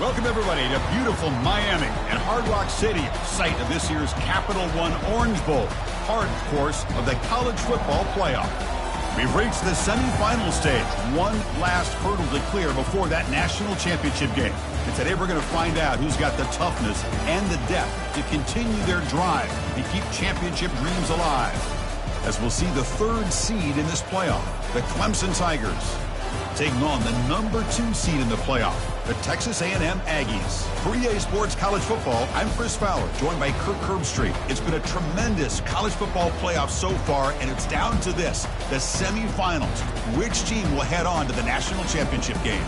Welcome, everybody, to beautiful Miami and Hard Rock Stadium, site of this year's Capital One Orange Bowl, part, of course, of the college football playoff. We've reached the semifinal stage, one last hurdle to clear before that national championship game. And today we're going to find out who's got the toughness and the depth to continue their drive and keep championship dreams alive. As we'll see the third seed in this playoff, the Clemson Tigers, taking on the number 2 seed in the playoff, the Texas A&M Aggies. For EA Sports College Football, I'm Chris Fowler, joined by Kirk Herbstreit. It's been a tremendous college football playoff so far, and it's down to this, the semifinals. Which team will head on to the national championship game?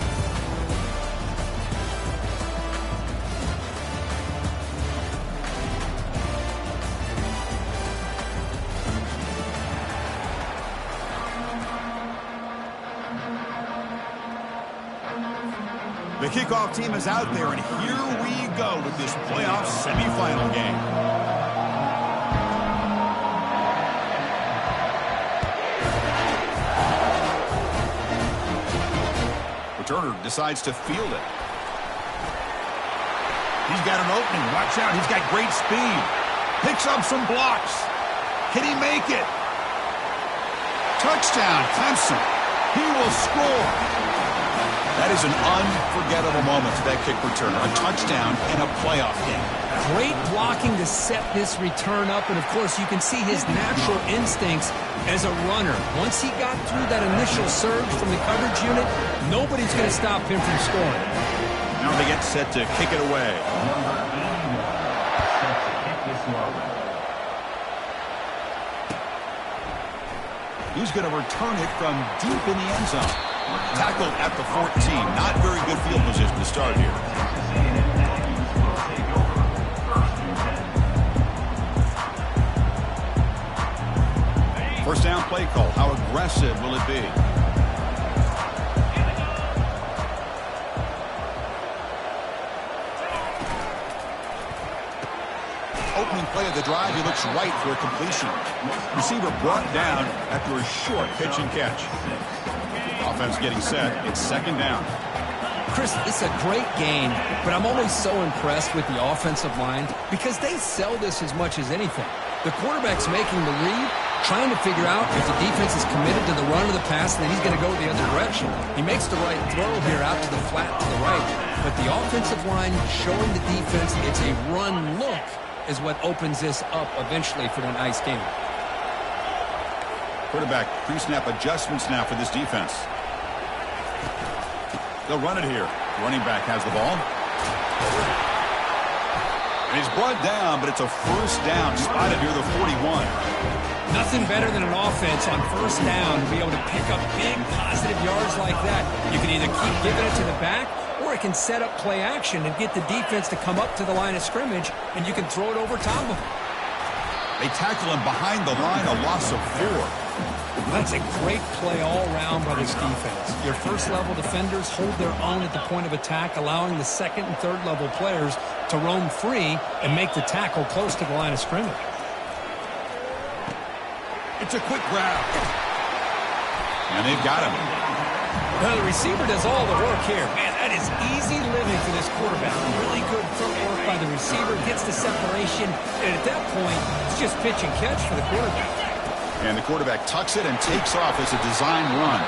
The kickoff team is out there, and here we go with this playoff semifinal game. Returner decides to field it. He's got an opening. Watch out. He's got great speed. Picks up some blocks. Can he make it? Touchdown, Clemson. He will score. That is an unforgettable moment for that kick return. A touchdown in a playoff game. Great blocking to set this return up, and of course you can see his natural instincts as a runner. Once he got through that initial surge from the coverage unit, nobody's going to stop him from scoring. Now they get set to kick it away. He's going to return it from deep in the end zone. Tackled at the 14. Not very good field position to start here. First down play call. How aggressive will it be? Opening play of the drive. He looks right for a completion. Receiver brought down after a short pitch and catch. Offense getting set. It's second down. Chris, it's a great game, but I'm always so impressed with the offensive line because they sell this as much as anything. The quarterback's making the read, trying to figure out if the defense is committed to the run or the pass, and then he's going to go the other direction. He makes the right throw here out to the flat to the right, but the offensive line showing the defense it's a run look is what opens this up eventually for a nice game. Quarterback pre-snap adjustments now for this defense. They'll run it here. Running back has the ball. And he's brought down, but it's a first down spotted near the 41. Nothing better than an offense on first down to be able to pick up big positive yards like that. You can either keep giving it to the back, or it can set up play action and get the defense to come up to the line of scrimmage, and you can throw it over top of them. They tackle him behind the line, a loss of 4. That's a great play all around by this defense. Your first-level defenders hold their own at the point of attack, allowing the second and third-level players to roam free and make the tackle close to the line of scrimmage. It's a quick grab. And they've got him. Well, the receiver does all the work here. Man, that is easy living for this quarterback. Really good footwork by the receiver, gets the separation, and at that point, it's just pitch and catch for the quarterback. And the quarterback tucks it and takes off as a design run.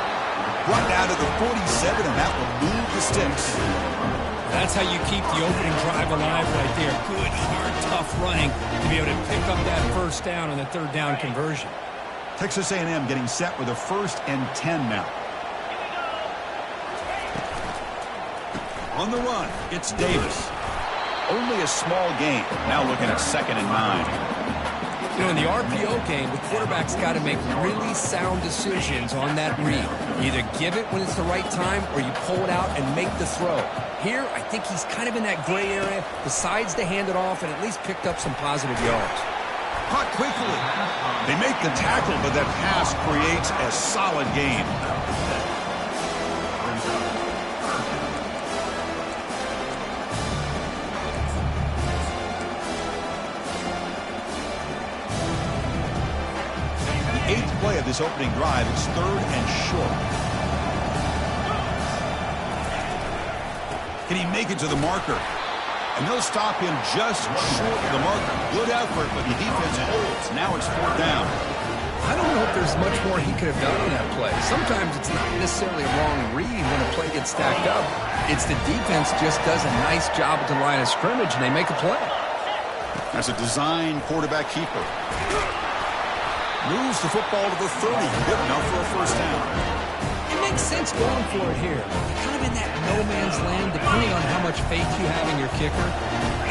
Run down to the 47, and that will move the sticks. That's how you keep the opening drive alive right there. Good, hard, tough running to be able to pick up that first down on the third down conversion. Texas A&M getting set with a 1st and 10 now. On the run, it's Davis. Only a small gain. Now looking at 2nd and 9. You know, in the RPO game, the quarterback's got to make really sound decisions on that read. You either give it when it's the right time or you pull it out and make the throw. Here, I think he's kind of in that gray area, decides to hand it off and at least picked up some positive yards. Caught quickly. They make the tackle, but that pass creates a solid gain. Play of this opening drive. It's 3rd and short. Can he make it to the marker? And they'll stop him just short of the marker. Good effort, but the defense holds. Now it's 4th down. I don't know if there's much more he could have done on that play. Sometimes it's not necessarily a wrong read when a play gets stacked up. It's the defense just does a nice job at the line of scrimmage, and they make a play. That's a design quarterback keeper. Moves the football to the 30. Good enough for a 1st down. It makes sense going for it here. Kind of in that no man's land, depending on how much faith you have in your kicker.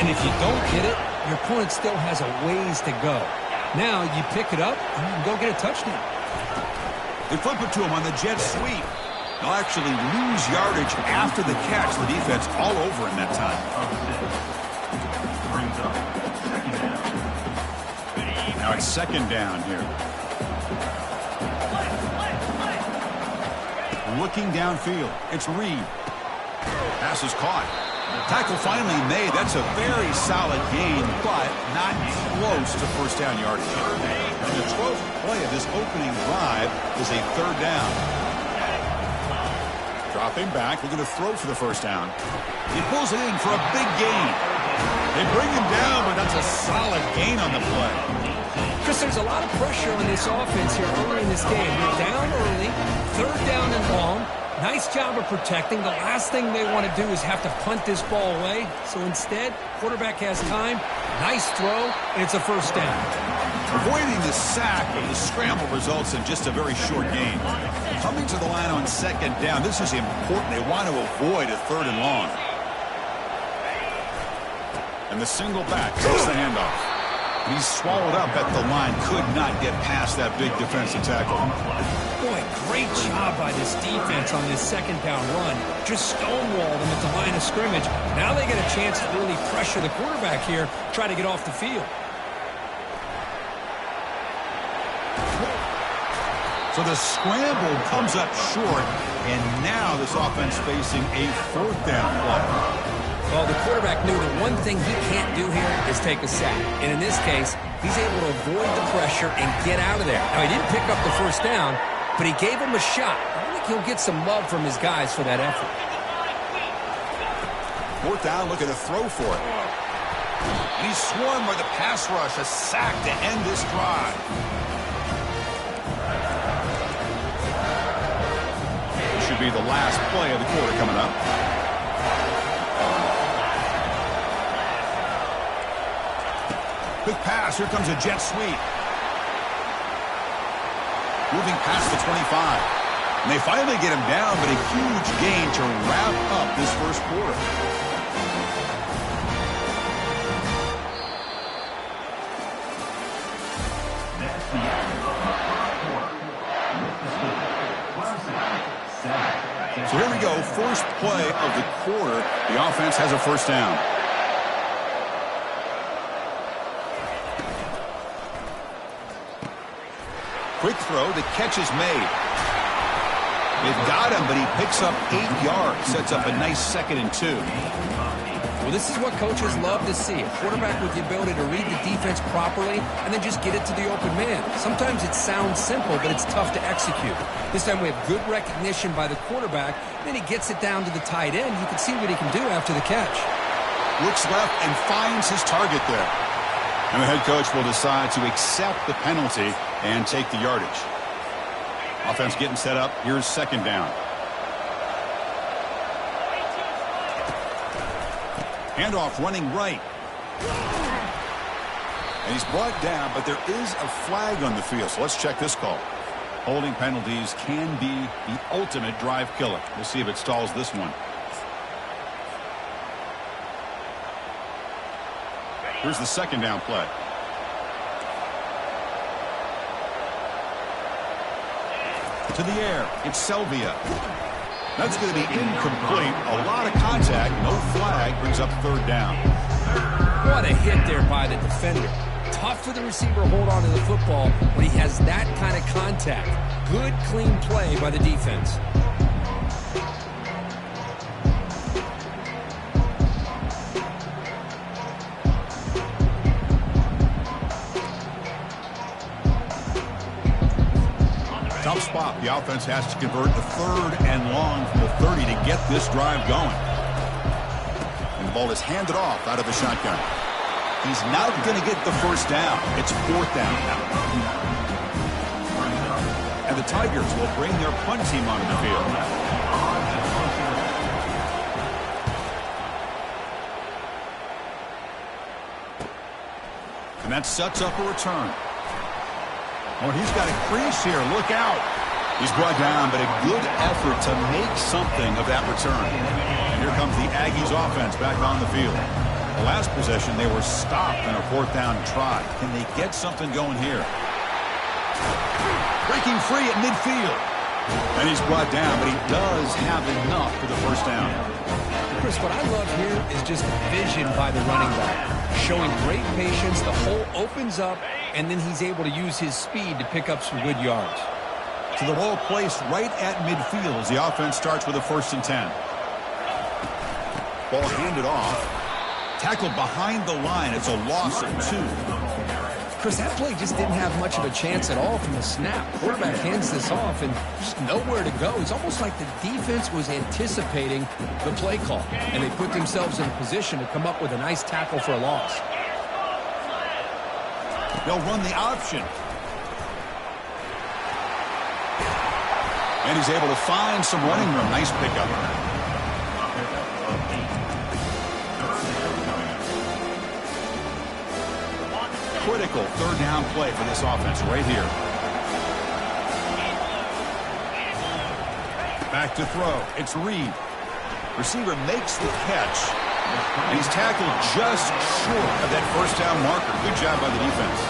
And if you don't get it, your opponent still has a ways to go. Now you pick it up and you can go get a touchdown. They flip it to him on the jet sweep. They'll actually lose yardage after the catch. The defense all over him that time. Now it's 2nd down here. Looking downfield. It's Reed. Pass is caught. Tackle finally made. That's a very solid gain, but not close to 1st down yardage. And the 12th play of this opening drive is a 3rd down. Dropping back, looking to throw for the 1st down. He pulls it in for a big gain. They bring him down, but that's a solid gain on the play. Chris, there's a lot of pressure on this offense here early in this game. You're down early, 3rd down and long. Nice job of protecting. The last thing they want to do is have to punt this ball away. So instead, quarterback has time. Nice throw, and it's a 1st down. Avoiding the sack, but the scramble results in just a very short gain. Coming to the line on 2nd down, this is important. They want to avoid a 3rd and long. And the single back takes the handoff. He's swallowed up at the line. Could not get past that big defensive tackle. Boy, great job by this defense on this 2nd down run. Just stonewalled them at the line of scrimmage. Now they get a chance to really pressure the quarterback here, try to get off the field. So the scramble comes up short, and now this offense facing a 4th down play. Well, the quarterback knew that one thing he can't do here is take a sack. And in this case, he's able to avoid the pressure and get out of there. Now, he didn't pick up the 1st down, but he gave him a shot. I think he'll get some love from his guys for that effort. 4th down, looking to throw for it. And he's swarmed by the pass rush, a sack to end this drive. This should be the last play of the quarter coming up. Quick pass. Here comes a jet sweep. Moving past the 25. And they finally get him down, but a huge gain to wrap up this 1st quarter. So here we go. First play of the quarter. The offense has a 1st down. Quick throw, the catch is made. They've got him, but he picks up 8 yards. Sets up a nice 2nd and 2. Well, this is what coaches love to see. A quarterback with the ability to read the defense properly and then just get it to the open man. Sometimes it sounds simple, but it's tough to execute. This time we have good recognition by the quarterback. Then he gets it down to the tight end. You can see what he can do after the catch. Looks left and finds his target there. And the head coach will decide to accept the penalty and take the yardage. Offense getting set up. Here's 2nd down. Handoff running right. And he's brought down, but there is a flag on the field. So let's check this call. Holding penalties can be the ultimate drive killer. We'll see if it stalls this one. Here's the 2nd down play. To the air. It's Selvia. That's going to be incomplete. A lot of contact. No flag. Brings up 3rd down. What a hit there by the defender. Tough for the receiver to hold on to the football when he has that kind of contact. Good, clean play by the defense. Tough spot. The offense has to convert the 3rd and long from the 30 to get this drive going. ball is handed off out of the shotgun. He's not going to get the first down. It's 4th down now. And the Tigers will bring their punt team onto the field. And that sets up a return. Oh, he's got a crease here. Look out. He's brought down, but a good effort to make something of that return. And here comes the Aggies offense back on the field. The last possession, they were stopped in a 4th down try. Can they get something going here? Breaking free at midfield. And he's brought down, but he does have enough for the first down. Chris, what I love here is just the vision by the running back. Showing great patience, the hole opens up, and then he's able to use his speed to pick up some good yards. So the ball placed right at midfield as the offense starts with a 1st and 10. Ball handed off. Tackled behind the line. It's a loss of 2. Chris, that play just didn't have much of a chance at all from the snap. Quarterback hands this off and just nowhere to go. It's almost like the defense was anticipating the play call, and they put themselves in a position to come up with a nice tackle for a loss. They'll run the option. And he's able to find some running room. Nice pickup. Critical 3rd down play for this offense right here. Back to throw. It's Reed. Receiver makes the catch. And he's tackled just short of that 1st down marker. Good job by the defense.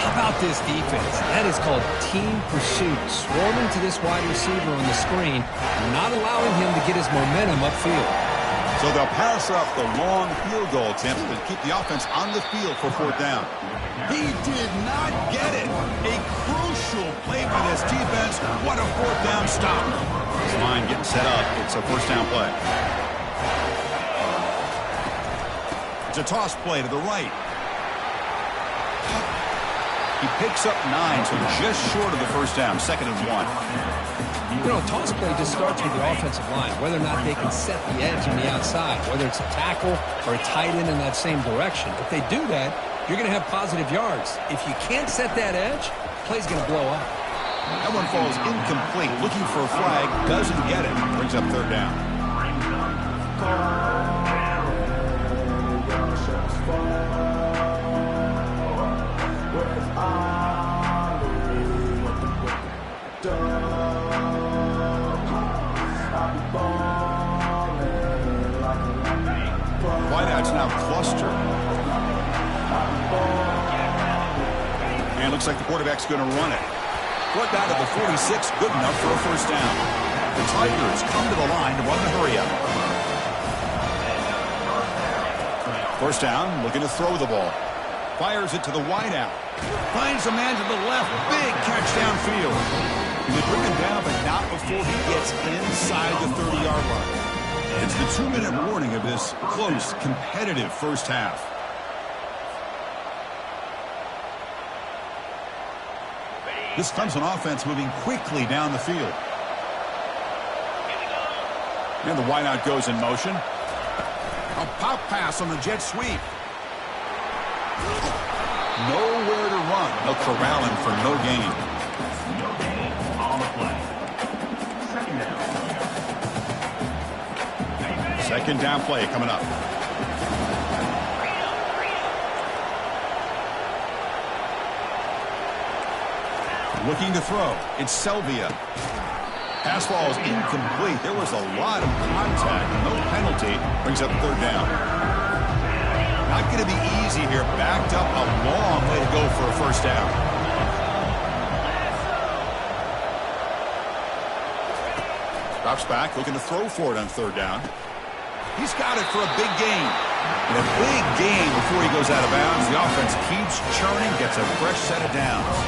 How about this defense? That is called team pursuit. Swarming to this wide receiver on the screen, not allowing him to get his momentum upfield. So they'll pass up the long field goal attempt to keep the offense on the field for 4th down. He did not get it. A crucial play by this defense. What a 4th down stop. This line getting set up. It's a 1st down play. It's a toss play to the right. He picks up 9, so just short of the 1st down. 2nd and 1. You know, a toss play just starts with the offensive line, whether or not they can set the edge on the outside, whether it's a tackle or a tight end in that same direction. If they do that, you're going to have positive yards. If you can't set that edge, play's going to blow up. That one falls incomplete. Looking for a flag, doesn't get it. Brings up 3rd down. Wideouts now clustered. And looks like the quarterback's going to run it. Brought down to the 46, good enough for a 1st down. The Tigers come to the line to run the hurry-up. 1st down, looking to throw the ball. Fires it to the wideout. Finds a man to the left. Big catch downfield. They bring him down, but not before he gets inside the 30-yard line. It's the 2-minute warning of this close, competitive 1st half. This Clemson offense moving quickly down the field. And the wideout goes in motion. A pop pass on the jet sweep. Nowhere to run. They'll corral him for no gain. Second down play coming up. Looking to throw. It's Selvia. Pass ball is incomplete. There was a lot of contact. No penalty. Brings up 3rd down. Not going to be easy here. Backed up a long way to go for a 1st down. Drops back, looking to throw for it on 3rd down. He's got it for a big gain. And a big gain before he goes out of bounds. The offense keeps churning, gets a fresh set of downs.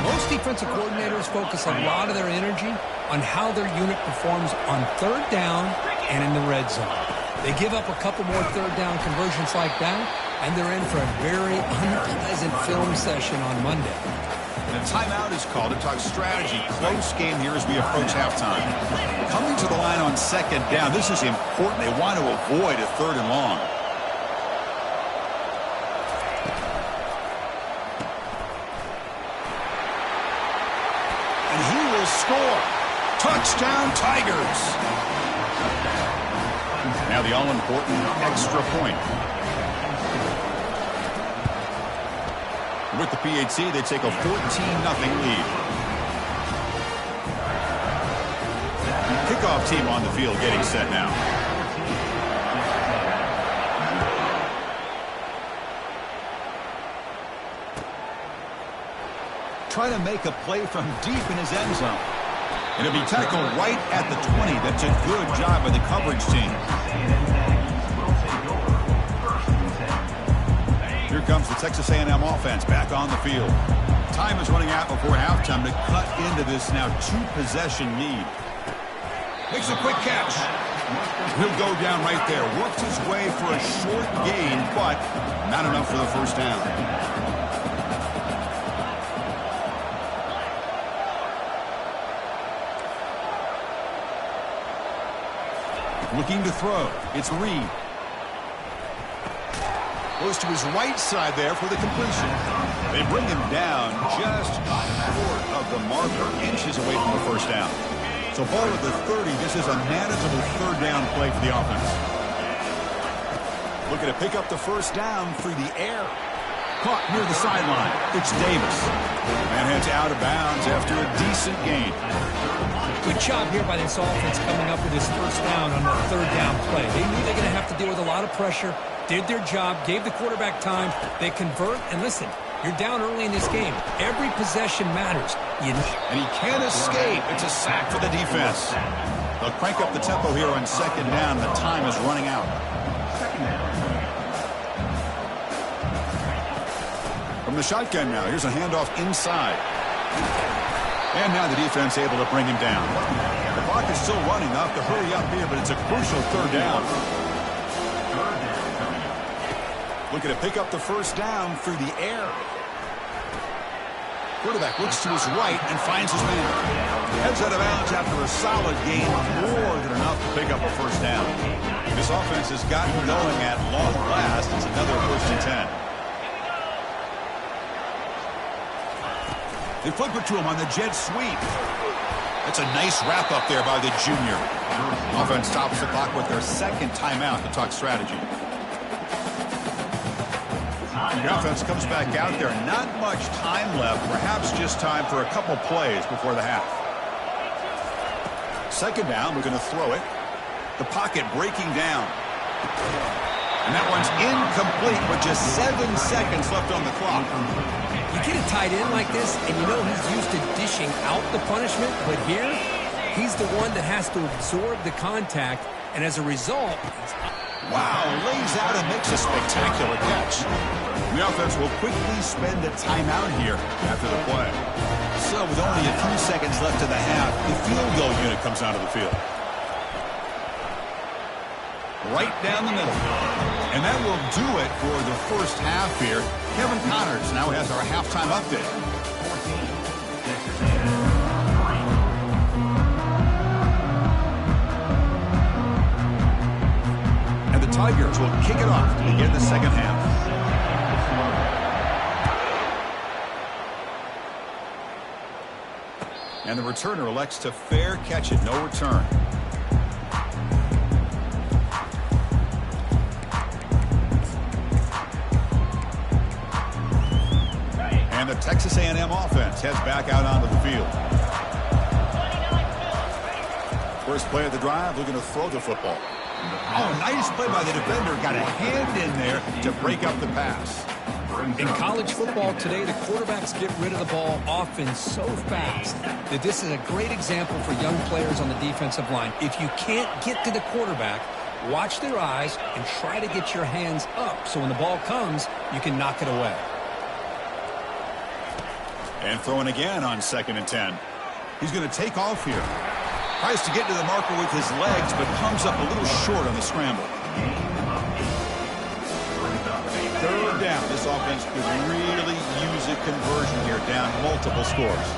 Most defensive coordinators focus a lot of their energy on how their unit performs on 3rd down and in the red zone. They give up a couple more 3rd down conversions like that, and they're in for a very unpleasant film session on Monday. And a timeout is called to talk strategy. Close game here as we approach halftime. Coming to the line on second down. This is important. They want to avoid a third and long. And he will score. Touchdown, Tigers. Now the all-important extra point. With the PHC, they take a 14-0 lead. Kickoff team on the field getting set now. Trying to make a play from deep in his end zone. And it'll be tackled right at the 20. That's a good job by the coverage team. Here comes the Texas A&M offense back on the field. Time is running out before halftime to cut into this now two-possession lead. Makes a quick catch. He'll go down right there. Works his way for a short gain, but not enough for the first down. Looking to throw. It's Reed. Goes to his right side there for the completion. They bring him down just short of the marker, inches away from the first down. So ball at the 30. This is a manageable third down play for the offense. Looking to pick up the first down through the air. Caught near the sideline. It's Davis. And heads out of bounds after a decent gain. Good job here by this offense coming up with his first down on the third down play. They knew they were going to have to deal with a lot of pressure, did their job, gave the quarterback time. They convert, and listen, you're down early in this game. Every possession matters. And he can't escape. It's a sack for the defense. They'll crank up the tempo here on second down. The time is running out. From the shotgun now, here's a handoff inside. And now the defense able to bring him down. The clock is still running. They'll have to hurry up here, but it's a crucial third down. Looking to pick up the first down through the air. Quarterback looks to his right and finds his man. Heads out of bounds after a solid gain, more than enough to pick up a first down. This offense has gotten going at long last. It's another 1st and 10. They flip it to him on the jet sweep. That's a nice wrap up there by the junior. Offense stops the clock with their second timeout to talk strategy. The offense comes back out there. Not much time left. Perhaps just time for a couple plays before the half. Second down, we're going to throw it. The pocket breaking down. And that one's incomplete with just 7 seconds left on the clock. You get a tight end like this, and you know he's used to dishing out the punishment, but here, he's the one that has to absorb the contact, and as a result... Wow, lays out and makes a spectacular catch. The offense will quickly spend a timeout here after the play. So with only a few seconds left in the half, the field goal unit comes out of the field. Right down the middle. And that will do it for the first half here. Kevin Connors now has our halftime update. And the Tigers will kick it off to begin the second half. And the returner elects to fair catch it, no return. And the Texas A&M offense heads back out onto the field. First play of the drive, looking to throw the football. Oh, nice play by the defender. Got a hand in there to break up the pass. In college football today, the quarterbacks get rid of the ball often so fast that this is a great example for young players on the defensive line. If you can't get to the quarterback, watch their eyes and try to get your hands up so when the ball comes, you can knock it away. And throwing again on 2nd and 10. He's going to take off here. Tries to get to the marker with his legs, but comes up a little short on the scramble. Third down. This this offense could really use a conversion here, down multiple scores.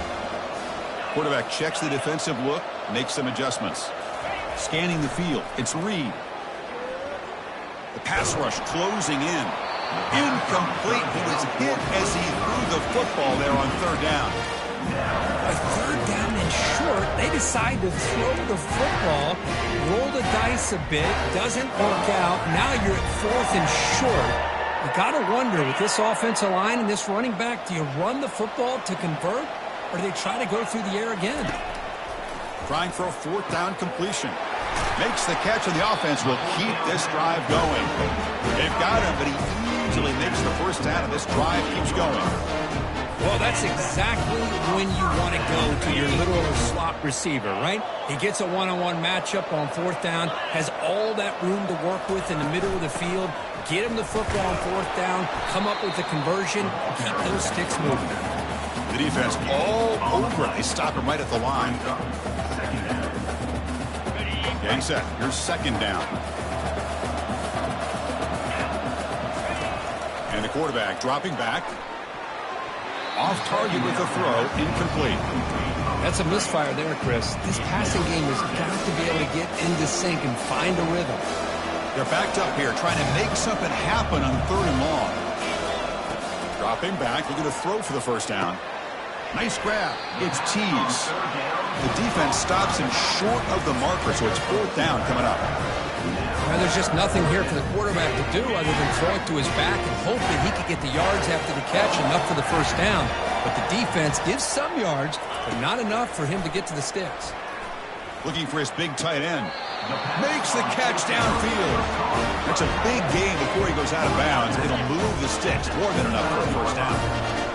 Quarterback checks the defensive look, makes some adjustments. Scanning the field, it's Reed. The pass rush closing in. Incomplete. He was hit as he threw the football there on third down. A third down and short, they decide to throw the football, roll the dice a bit, doesn't work out. Now you're at fourth and short. You got to wonder, with this offensive line and this running back, do you run the football to convert, or do they try to go through the air again? Trying for a fourth down completion. Makes the catch, and the offense will keep this drive going. They've got him, but he easily makes the first down, and this drive keeps going. Well, that's exactly when you want to go to your literal slot receiver, right? He gets a one-on-one matchup on fourth down, has all that room to work with in the middle of the field, get him the football on fourth down, come up with the conversion, keep those sticks moving. The defense all over. They stop him right at the line. Getting set. Here's second down. And the quarterback dropping back. Off target with a throw, incomplete. That's a misfire there, Chris. This passing game has got to be able to get into sync and find a rhythm. They're backed up here, trying to make something happen on third and long. Dropping back, looking to throw for the first down. Nice grab. It's Tees. The defense stops him short of the marker, so it's fourth down coming up. Well, there's just nothing here for the quarterback to do other than throw it to his back and hope that he could get the yards after the catch, enough for the first down. But the defense gives some yards, but not enough for him to get to the sticks. Looking for his big tight end. Makes the catch downfield. It's a big gain before he goes out of bounds. It'll move the sticks. More than enough for a first down.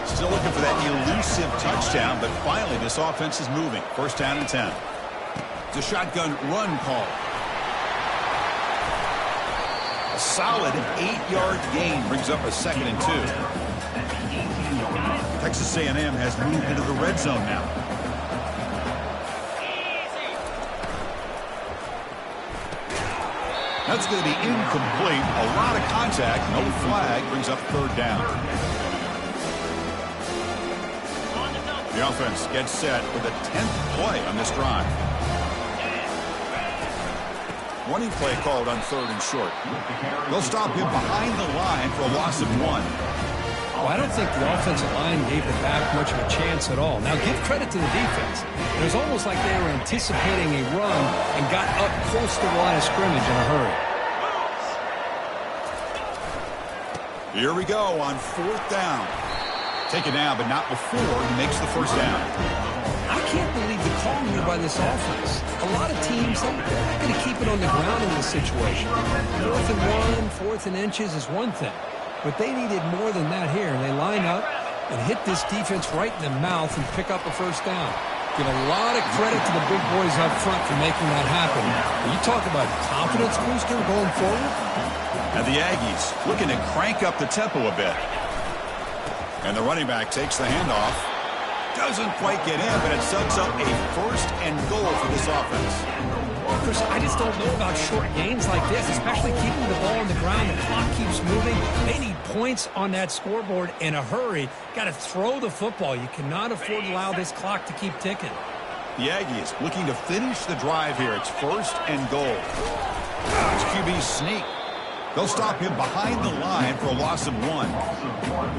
Still looking for that elusive touchdown, but finally this offense is moving. First down and 10. It's a shotgun run call. A solid 8-yard gain brings up a second and 2. Texas A&M has moved into the red zone now. That's going to be incomplete. A lot of contact. No flag. Brings up third down. The offense gets set for the 10th play on this drive. Running play called on third and short. They'll stop him behind the line for a loss of 1. Well, I don't think the offensive line gave the back much of a chance at all. Now, give credit to the defense. It was almost like they were anticipating a run and got up close to the line of scrimmage in a hurry. Here we go on fourth down. Taken down, but not before he makes the first down. I can't believe the call here by this offense. A lot of teams, they're not going to keep it on the ground in this situation. 4th and 1, 4th and inches is one thing. But they needed more than that here. They line up and hit this defense right in the mouth and pick up a first down. Give a lot of credit to the big boys up front for making that happen. You talk about confidence booster going forward. And the Aggies looking to crank up the tempo a bit. And the running back takes the handoff. Doesn't quite get in, but it sets up a first and goal for this offense. Chris, I just don't know about short games like this, especially keeping the ball on the ground. The clock keeps moving. They need points on that scoreboard in a hurry. Got to throw the football. You cannot afford to allow this clock to keep ticking. The Aggies looking to finish the drive here. It's first and goal. It's QB sneak. They'll stop him behind the line for a loss of 1.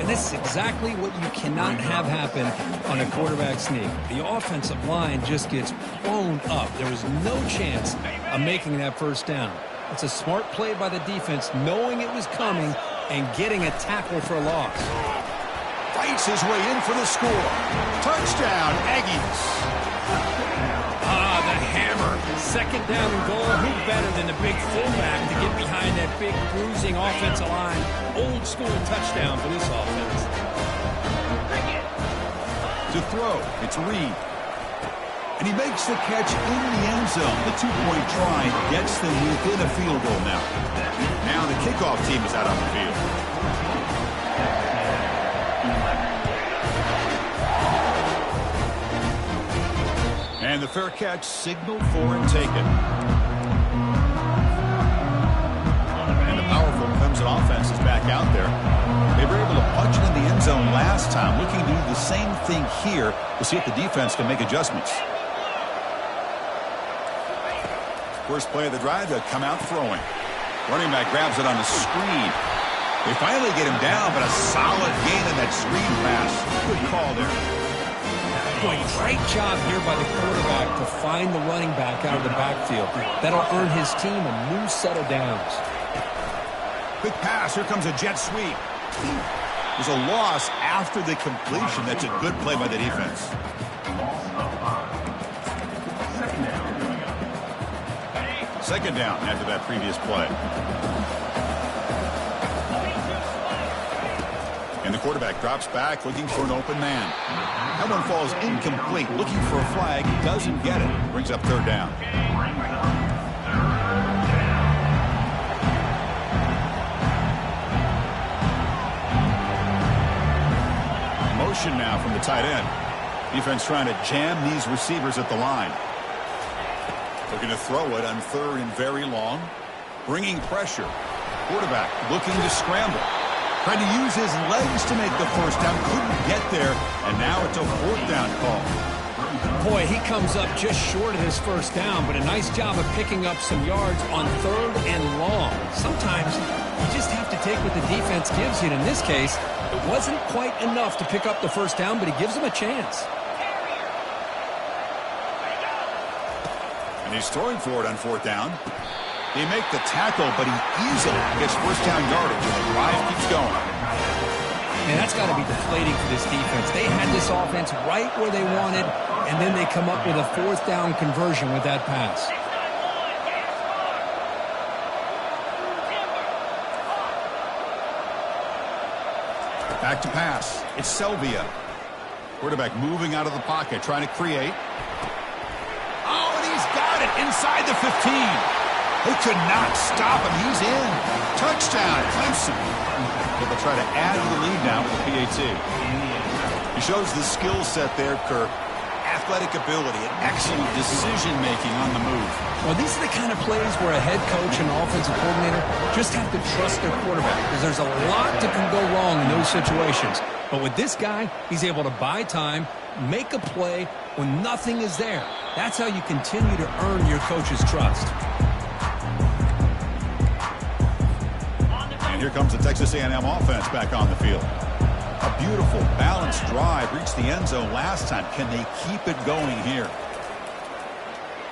And this is exactly what you cannot have happen on a quarterback sneak. The offensive line just gets blown up. There was no chance of making that first down. It's a smart play by the defense, knowing it was coming and getting a tackle for a loss. Fights his way in for the score. Touchdown, Aggies. The hammer. Second down and goal. Who better than the big fullback to get behind that big bruising offensive line? Old school touchdown for this offense. To throw, it's Reed. And he makes the catch in the end zone. The two-point try gets them within a field goal now. Now the kickoff team is out on the field. And the fair catch signaled for and taken. And the powerful Clemson offense is back out there. They were able to end zone last time. Looking to do the same thing here to see if the defense can make adjustments. First play of the drive, they'll come out throwing. Running back grabs it on the screen. They finally get him down, but a solid gain in that screen pass. Good call there. Boy, great job here by the quarterback to find the running back out of the backfield. That'll earn his team a new set of downs. Quick pass. Here comes a jet sweep. There's a loss after the completion. That's a good play by the defense. Second down after that previous play. And the quarterback drops back looking for an open man. That one falls incomplete. Looking for a flag. Doesn't get it. Brings up third down. Motion now from the tight end. Defense trying to jam these receivers at the line. Looking to throw it on third and very long. Bringing pressure. Quarterback looking to scramble. Tried to use his legs to make the first down. Couldn't get there. And now it's a fourth down call. Boy, he comes up just short of his first down, but a nice job of picking up some yards on third and long. Sometimes you just have to take what the defense gives you. And in this case, it wasn't quite enough to pick up the first down, but he gives him a chance. And he's throwing for it on fourth down. They make the tackle, but he easily gets first down yardage, and the drive keeps going. Man, that's got to be deflating for this defense. They had this offense right where they wanted, and then they come up with a fourth down conversion with that pass. Back to pass. It's Selvia. Quarterback moving out of the pocket, trying to create. Oh, and he's got it inside the 15. They could not stop him. He's in. Touchdown, Clemson. They'll try to add to the lead now with the PAT. He shows the skill set there, Kirk. Athletic ability and excellent decision-making on the move. Well, these are the kind of plays where a head coach and offensive coordinator just have to trust their quarterback, because there's a lot that can go wrong in those situations. But with this guy, he's able to buy time, make a play when nothing is there. That's how you continue to earn your coach's trust. And here comes the Texas A&M offense back on the field. A beautiful, balanced drive. Reached the end zone last time. Can they keep it going here?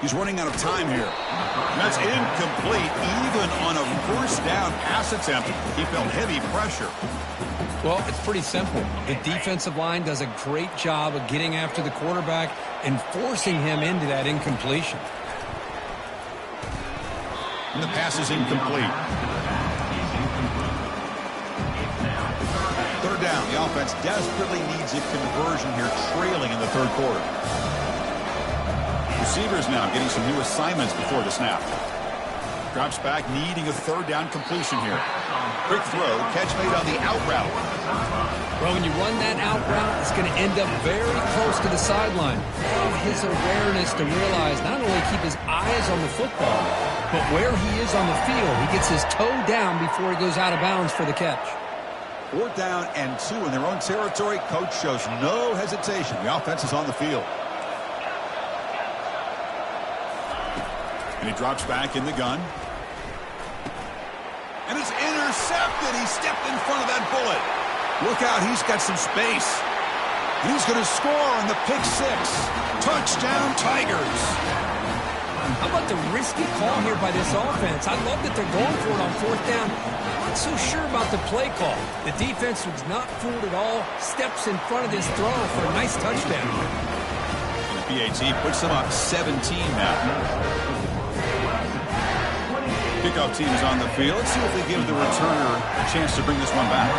He's running out of time here. That's incomplete. Even on a first down pass attempt, he felt heavy pressure. Well, it's pretty simple. The defensive line does a great job of getting after the quarterback and forcing him into that incompletion. And the pass is incomplete. Third down. The offense desperately needs a conversion here, trailing in the third quarter. Receivers now getting some new assignments before the snap. Drops back, needing a third down completion here. Quick throw, catch made on the out route. Well, when you run that out route, it's going to end up very close to the sideline. Love his awareness to realize not only keep his eyes on the football, but where he is on the field. He gets his toe down before he goes out of bounds for the catch. Fourth down and 2 in their own territory. Coach shows no hesitation. The offense is on the field. And he drops back in the gun. And it's intercepted. He stepped in front of that bullet. Look out, he's got some space. And he's going to score on the pick 6. Touchdown, Tigers. How about the risky call here by this offense? I love that they're going for it on fourth down. Not so sure about the play call. The defense was not fooled at all. Steps in front of this throw for a nice touchdown. And the PAT puts them up 17 now. Kickoff team is on the field. Let's see if they give the returner a chance to bring this one back.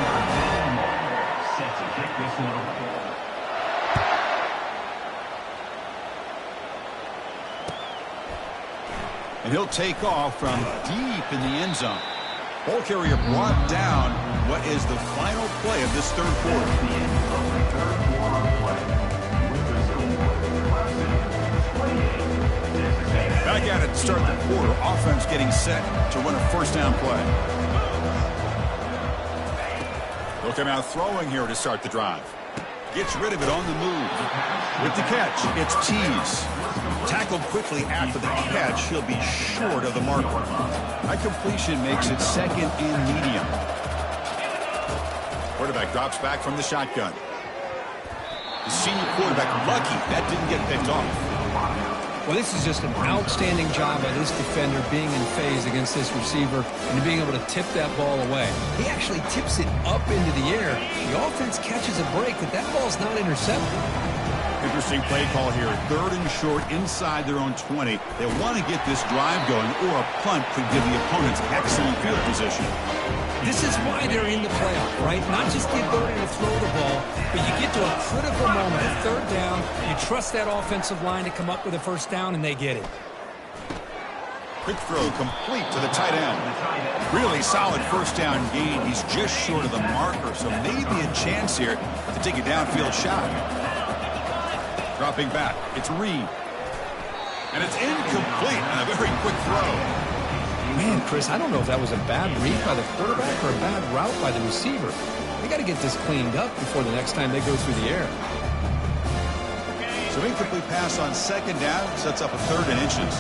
And he'll take off from deep in the end zone. Ball carrier brought down. What is the final play of this third quarter? Back at it to start the quarter. Offense getting set to run a first down play. They'll come out throwing here to start the drive. Gets rid of it on the move. With the catch, it's Tease. Tackled quickly after the catch, he'll be short of the marker. That completion makes it second and medium. Quarterback drops back from the shotgun. The senior quarterback lucky that didn't get picked off. Well, this is just an outstanding job by this defender being in phase against this receiver and being able to tip that ball away. He actually tips it up into the air. The offense catches a break, but that ball's not intercepted. Interesting play call here. 3rd and short inside their own 20. They want to get this drive going, or a punt could give the opponents excellent field position. This is why they're in the playoff, right? Not just the ability to throw the ball, but you get to a critical moment, a 3rd down, you trust that offensive line to come up with a 1st down, and they get it. Quick throw complete to the tight end. Really solid 1st down gain. He's just short of the marker, so maybe a chance here to take a downfield shot. Dropping back, it's Reed. And it's incomplete on a very quick throw. Man, Chris, I don't know if that was a bad read by the quarterback or a bad route by the receiver. They got to get this cleaned up before the next time they go through the air. So incomplete pass on 2nd down sets up a 3rd and inches.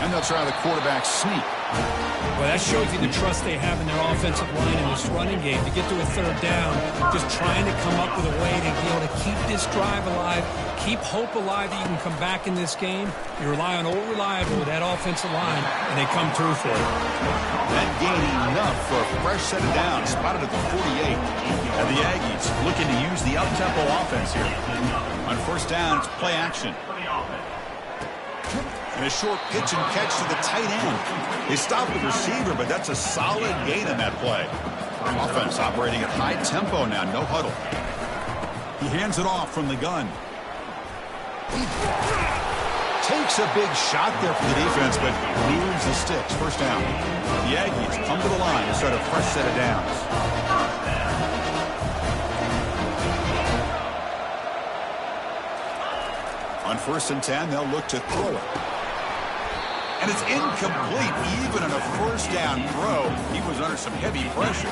And they'll try the quarterback sneak. Well, that shows you the trust they have in their offensive line in this running game. To get to a 3rd down, just trying to come up with a way to be able to keep this drive alive, keep hope alive that you can come back in this game. You rely on Old Reliable with that offensive line, and they come through for you. That gain enough for a fresh set of downs, spotted at the 48. And the Aggies looking to use the up-tempo offense here. On 1st down, it's play action. And a short pitch and catch to the tight end. They stopped the receiver, but that's a solid gain in that play. Offense operating at high tempo now, no huddle. He hands it off from the gun. Takes a big shot there for the defense, but moves the sticks. 1st down. The Aggies come to the line to start a fresh set of downs. On 1st and 10, they'll look to throw it. And it's incomplete, even on a 1st down throw. He was under some heavy pressure.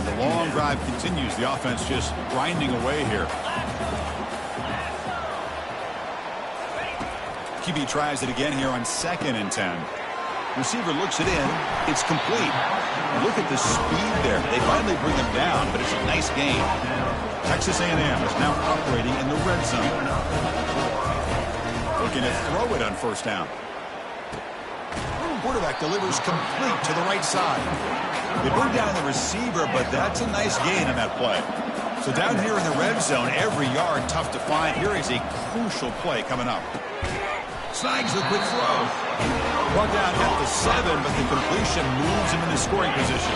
The long drive continues. The offense just grinding away here. QB tries it again here on 2nd and 10. Receiver looks it in. It's complete. Look at the speed there. They finally bring him down, but it's a nice gain. Texas A&M is now operating in the red zone. Looking to throw it on 1st down. Quarterback delivers complete to the right side. They bring down the receiver, but that's a nice gain in that play. So down here in the red zone, every yard tough to find. Here is a crucial play coming up. Snags the quick throw. Brought down at the 7, but the completion moves him into scoring position.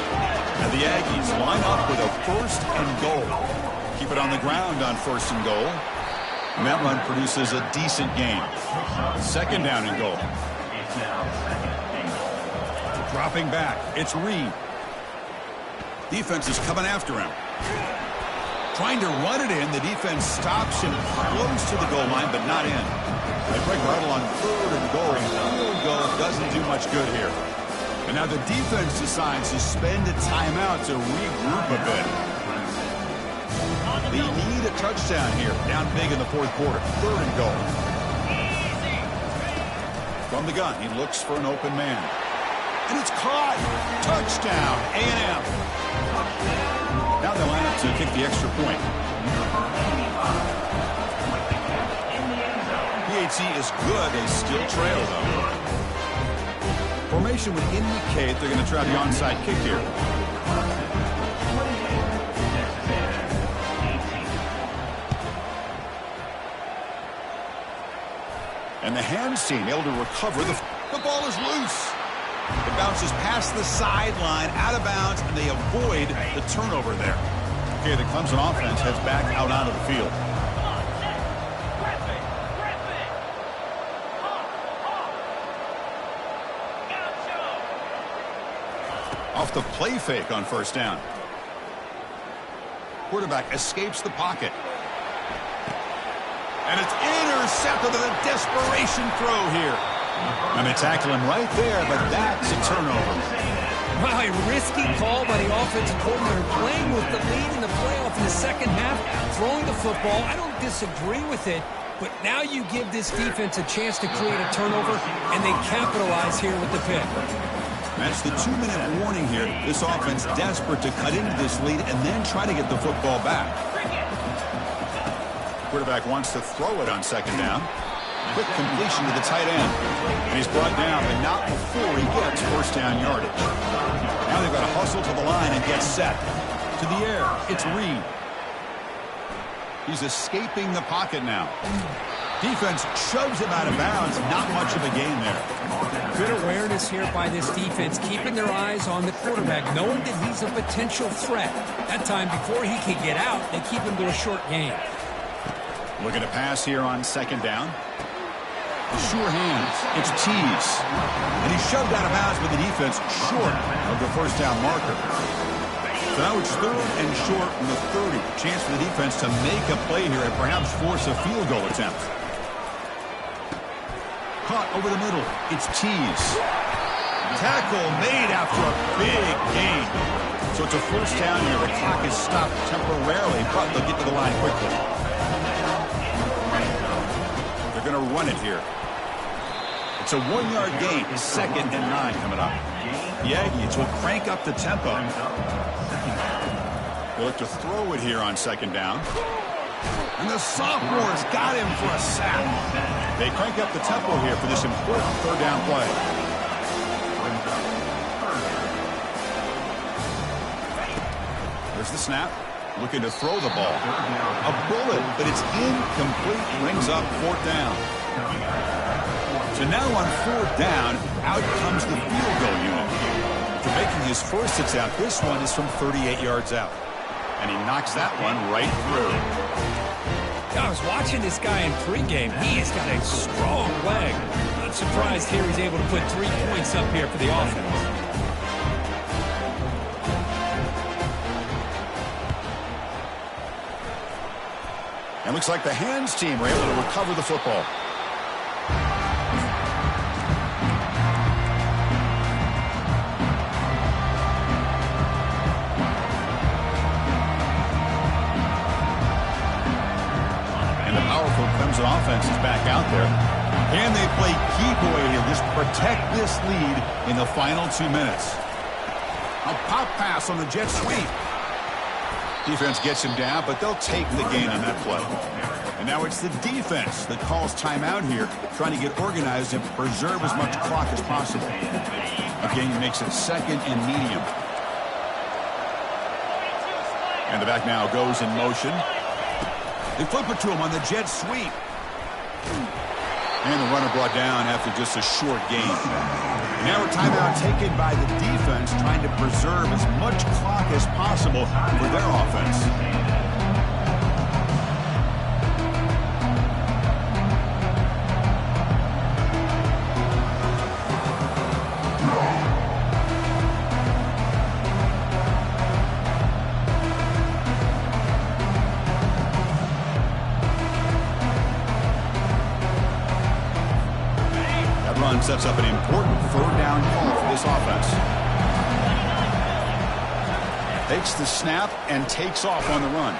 And the Aggies line up with a 1st and goal. Keep it on the ground on 1st and goal. And that run produces a decent gain. 2nd down and goal. Dropping back, it's Reed. Defense is coming after him. Trying to run it in, the defense stops him close to the goal line, but not in. And Greg Little on 3rd and goal. Field goal doesn't do much good here. And now the defense decides to spend a timeout to regroup a bit. They need a touchdown here, down big in the 4th quarter. 3rd and goal. From the gun, he looks for an open man. And it's caught. Touchdown, A&M. Now they line up to kick the extra point. PAT is good. They still trail, though. Formation would indicate they're going to try the onside kick here. And the hands team able to recover. The ball is loose. It bounces past the sideline, out of bounds, and they avoid the turnover there. Okay, the Clemson offense heads back out onto the field. Off the play fake on 1st down. Quarterback escapes the pocket. And it's intercepted with a desperation throw here. And they tackle him right there, but that's a turnover. Wow, a risky call by the offensive coordinator, playing with the lead in the playoff in the second half, throwing the football. I don't disagree with it, but now you give this defense a chance to create a turnover, and they capitalize here with the pick. That's the 2-minute warning here. This offense desperate to cut into this lead and then try to get the football back. Quarterback wants to throw it on second down. Quick completion to the tight end. And he's brought down, but not before he gets first down yardage. Now they've got to hustle to the line and get set. To the air, it's Reed. He's escaping the pocket now. Defense shoves him out of bounds. Not much of a gain there. Good awareness here by this defense, keeping their eyes on the quarterback, knowing that he's a potential threat. That time, before he can get out, they keep him to a short gain. Looking to pass here on second down. Sure hands. It's Tease. And he's shoved out of bounds by the defense short of the first down marker. So now it's third and short from the 30. Chance for the defense to make a play here and perhaps force a field goal attempt. Caught over the middle. It's Tease. Tackle made after a big gain. So it's a first down here. The clock is stopped temporarily, but they'll get to the line quickly. They're going to run it here. It's a 1-yard gain. 2nd and 9 coming up. The Aggies will crank up the tempo. They'll look to throw it here on second down. And the sophomore's got him for a sack. They crank up the tempo here for this important third down play. There's the snap. Looking to throw the ball. A bullet, but it's incomplete. Brings up fourth down. So now on fourth down, out comes the field goal unit. After making his first attempt, this one is from 38 yards out. And he knocks that one right through. I was watching this guy in pregame. He has got a strong leg. Not surprised here he's able to put 3 points up here for the offense. And looks like the hands team were able to recover the football. Clemson offense is back out there. And they play keep away here. Just protect this lead in the final 2 minutes. A pop pass on the jet sweep. Defense gets him down, but they'll take the gain on that play. And now it's the defense that calls timeout here, trying to get organized and preserve as much clock as possible. Again, he makes it 2nd and medium. And the back now goes in motion. They flip it to him on the jet sweep. And the runner brought down after just a short gain. Now a timeout taken by the defense, trying to preserve as much clock as possible for their offense. Sets up an important third down call for this offense. Takes the snap and takes off on the run.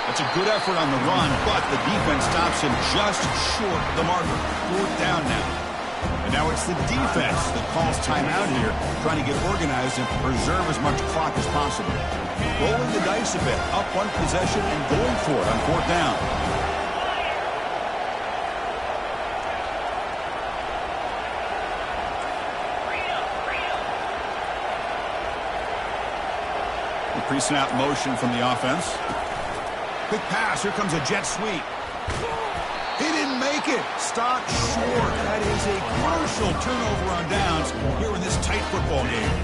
That's a good effort on the run, but the defense stops him just short of the marker. Fourth down now. And now it's the defense that calls timeout here, trying to get organized and preserve as much clock as possible. Rolling the dice a bit, up one possession and going for it on fourth down. Pre-snap motion from the offense. Quick pass. Here comes a jet sweep. He didn't make it. Stopped short. That is a crucial turnover on downs here in this tight football game.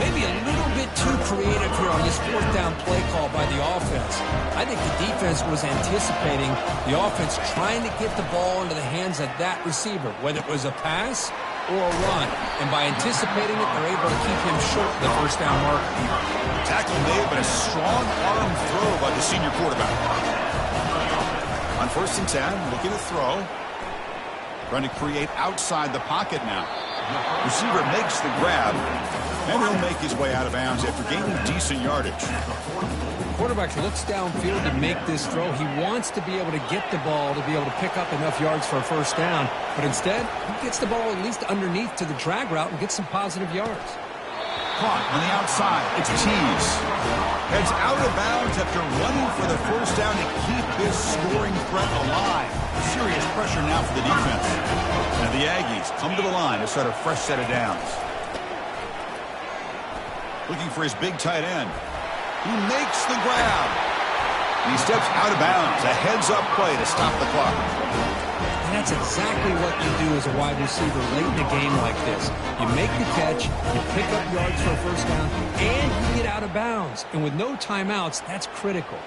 Maybe a little bit too creative here on this fourth down play call by the offense. I think the defense was anticipating the offense trying to get the ball into the hands of that receiver, whether it was a pass or a run. And by anticipating it, they're able to keep him short of the first down marker. Tackle made, but a strong arm throw by the senior quarterback. On 1st and 10, looking to throw. Trying to create outside the pocket now. Receiver makes the grab. And he'll make his way out of bounds after gaining decent yardage. Quarterback looks downfield to make this throw. He wants to be able to get the ball to be able to pick up enough yards for a first down. But instead, he gets the ball at least underneath to the drag route and gets some positive yards. Caught on the outside. It's Tease. Heads out of bounds after running for the first down to keep his scoring threat alive. Serious pressure now for the defense. And the Aggies come to the line to start a fresh set of downs. Looking for his big tight end. He makes the grab. He steps out of bounds. A heads-up play to stop the clock. And that's exactly what you do as a wide receiver late in a game like this. You make the catch, you pick up yards for a first down, and you get out of bounds. And with no timeouts, that's critical.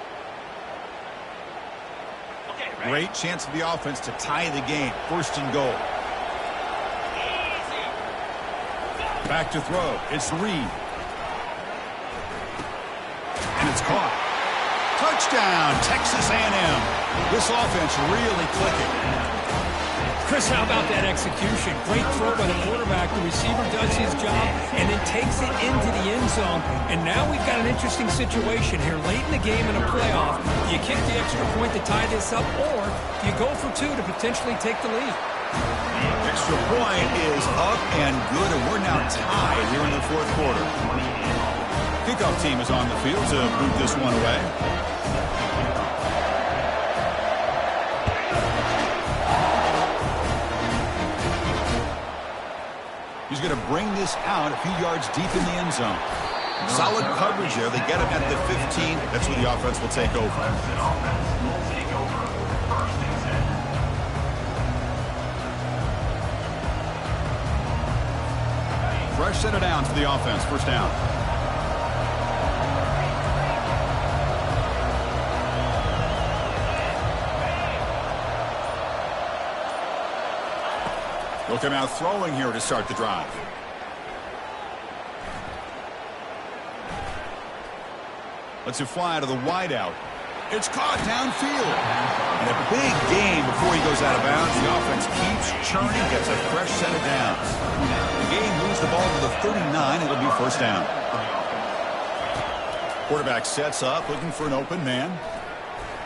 Great chance for the offense to tie the game. First and goal. Back to throw. It's Reed. And it's caught. Touchdown, Texas A&M. This offense really clicking. Chris, how about that execution? Great throw by the quarterback. The receiver does his job and then takes it into the end zone. And now we've got an interesting situation here. Late in the game in a playoff, do you kick the extra point to tie this up, or do you go for two to potentially take the lead? Extra point is up and good, and we're now tied here in the fourth quarter. Kickoff team is on the field to boot this one away. He's going to bring this out a few yards deep in the end zone. Solid coverage there. They get him at the 15. That's where the offense will take over. Fresh set of downs for the offense. First down. They'll come out throwing here to start the drive. Lets it fly to the wideout. It's caught downfield. And a big gain before he goes out of bounds. The offense keeps churning, gets a fresh set of downs. The game moves the ball to the 39. It'll be first down. Quarterback sets up, looking for an open man.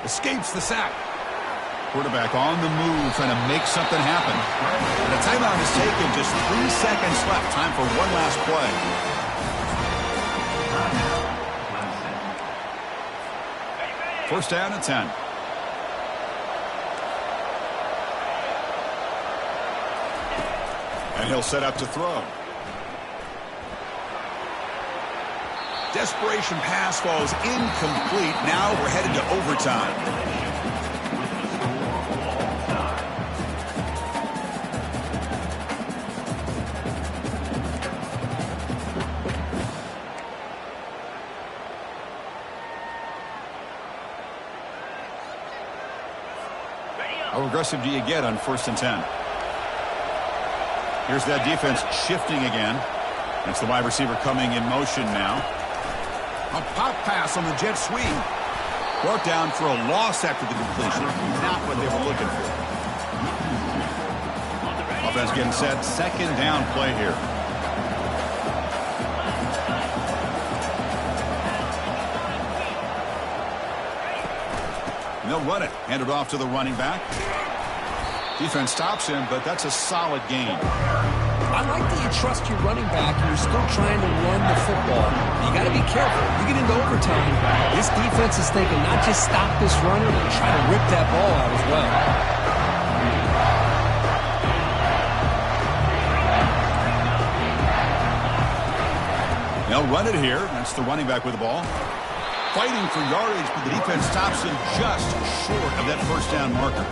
Escapes the sack. Quarterback on the move, trying to make something happen. And a timeout is taken. Just 3 seconds left. Time for one last play. First down at 10. And he'll set up to throw. Desperation pass falls incomplete. Now we're headed to overtime. How aggressive do you get on 1st and 10? Here's that defense shifting again. That's the wide receiver coming in motion now. A pop pass on the jet sweep. Brought down for a loss after the completion. Not what they were looking for. Offense getting set. Second down play here. And they'll run it. Hand it off to the running back. Defense stops him, but that's a solid gain. I like that you trust your running back and you're still trying to run the football. You got to be careful. You get into overtime, this defense is thinking not just stop this runner, but try to rip that ball out as well. They'll run it here. That's the running back with the ball. Fighting for yardage, but the defense stops him just short of that first down marker.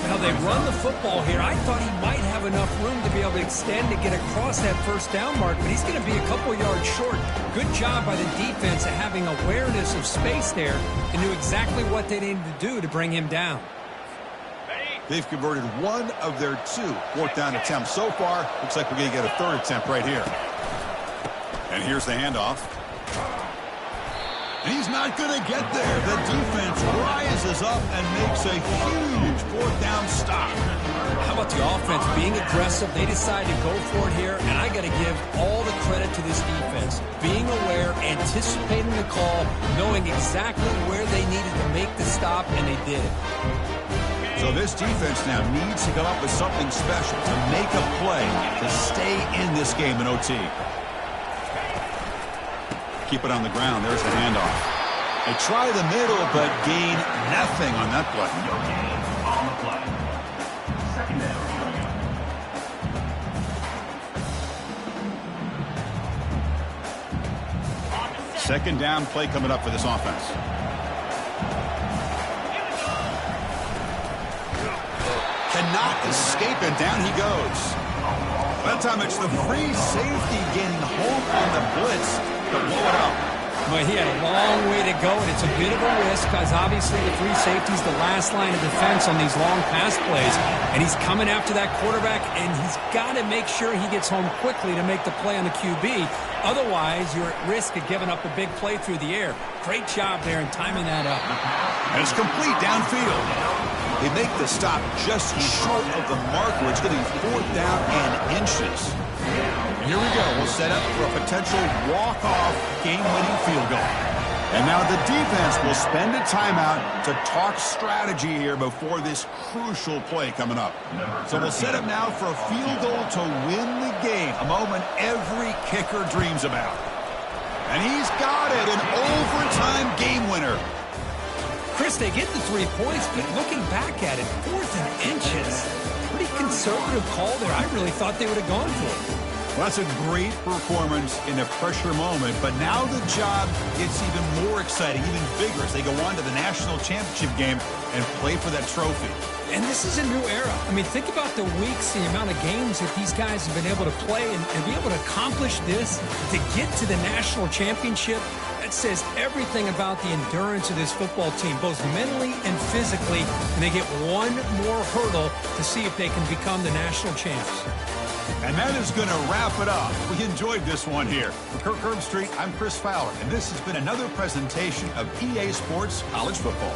Now they run the football here. I thought he might have enough room to be able to extend to get across that first down mark, but he's going to be a couple yards short. Good job by the defense of having awareness of space there and knew exactly what they needed to do to bring him down. They've converted one of their 2 4th down attempts so far. Looks like we're going to get a 3rd attempt right here. And here's the handoff. And he's not going to get there. The defense rises up and makes a huge 4th down stop. How about the offense being aggressive? They decide to go for it here, and I got got to give all the credit to this defense. Being aware, anticipating the call, knowing exactly where they needed to make the stop, and they did it. So this defense now needs to come up with something special to make a play to stay in this game in OT. Keep it on the ground. There's the handoff. They try the middle, but gain nothing on that play. On the play. Second down. Second down play coming up for this offense. Cannot escape, and down he goes. That time it's the free safety getting home on the blitz to blow it up. But he had a long way to go, and it's a bit of a risk because obviously the free safety is the last line of defense on these long pass plays, and he's coming after that quarterback, and he's got to make sure he gets home quickly to make the play on the QB. Otherwise, you're at risk of giving up a big play through the air. Great job there in timing that up. And it's complete downfield. They make the stop just short of the mark, where it's going to be 4th down and inches. Here we go. We'll set up for a potential walk-off game-winning field goal. And now the defense will spend a timeout to talk strategy here before this crucial play coming up. So we'll set up now for a field goal to win the game, a moment every kicker dreams about. And he's got it, an overtime game winner. Chris, they get the 3 points, but looking back at it, 4th and inches. Pretty conservative call there. I really thought they would have gone for it. Well, that's a great performance in a pressure moment, but now the job gets even more exciting, even bigger as they go on to the national championship game and play for that trophy. And this is a new era. I mean, think about the weeks, the amount of games that these guys have been able to play and be able to accomplish this, to get to the national championship. That says everything about the endurance of this football team, both mentally and physically, and they get one more hurdle to see if they can become the national champs. And that is going to wrap it up. We enjoyed this one here. For Kirk Herbstreit, I'm Chris Fowler, and this has been another presentation of EA Sports College Football.